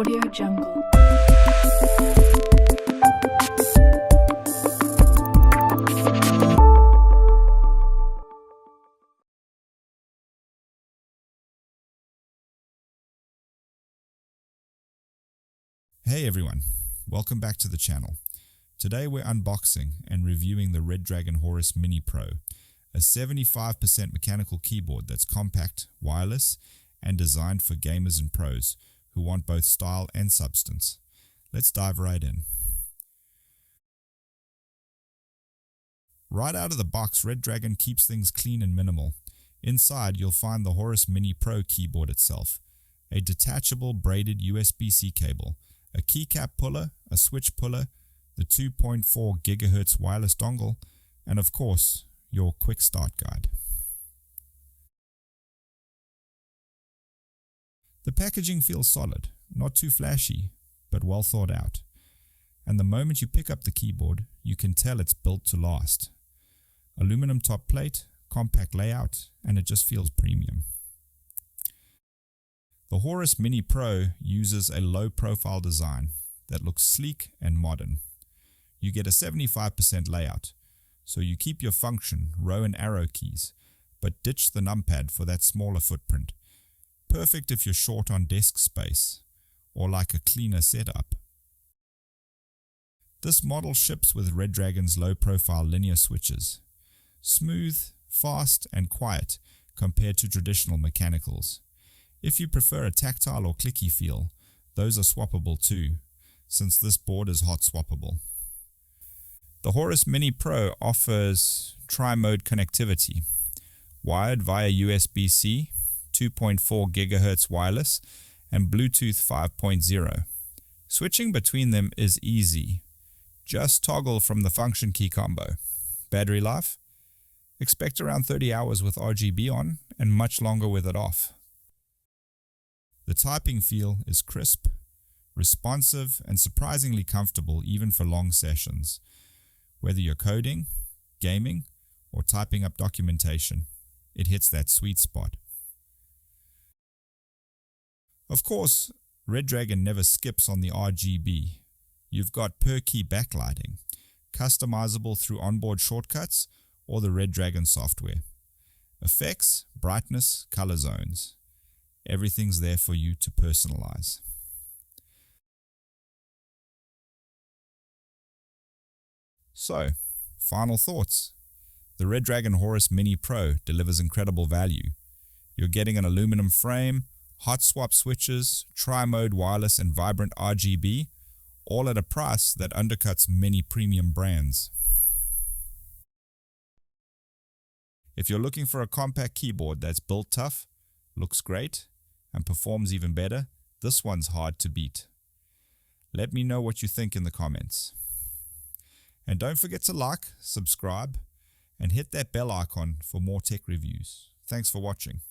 Audio Jungle. Hey everyone, welcome back to the channel. Today we're unboxing and reviewing the Redragon Horus Mini Pro, a 75% mechanical keyboard that's compact, wireless, and designed for gamers and pros who want both style and substance. Let's dive right in. Right out of the box, Redragon keeps things clean and minimal. Inside you'll find the Horus Mini Pro keyboard itself, a detachable braided USB-C cable, a keycap puller, a switch puller, the 2.4 GHz wireless dongle, and of course, your quick start guide. The packaging feels solid, not too flashy, but well thought out. And the moment you pick up the keyboard, you can tell it's built to last. Aluminum top plate, compact layout, and it just feels premium. The Horus Mini Pro uses a low-profile design that looks sleek and modern. You get a 75% layout, so you keep your function, row and arrow keys, but ditch the numpad for that smaller footprint. Perfect if you're short on desk space, or like a cleaner setup. This model ships with Redragon's low-profile linear switches. Smooth, fast, and quiet compared to traditional mechanicals. If you prefer a tactile or clicky feel, those are swappable too, since this board is hot swappable. The Horus Mini Pro offers tri-mode connectivity, wired via USB-C, 2.4 GHz wireless, and Bluetooth 5.0. Switching between them is easy. Just toggle from the function key combo. Battery life? Expect around 30 hours with RGB on and much longer with it off. The typing feel is crisp, responsive, and surprisingly comfortable even for long sessions. Whether you're coding, gaming, or typing up documentation, it hits that sweet spot. Of course, Redragon never skips on the RGB. You've got per-key backlighting, customizable through onboard shortcuts or the Redragon software. Effects, brightness, color zones. Everything's there for you to personalize. So, final thoughts. The Redragon Horus Mini Pro delivers incredible value. You're getting an aluminum frame, hot swap switches, tri-mode wireless and vibrant RGB, all at a price that undercuts many premium brands. If you're looking for a compact keyboard that's built tough, looks great, and performs even better, this one's hard to beat. Let me know what you think in the comments. And don't forget to like, subscribe, and hit that bell icon for more tech reviews. Thanks for watching.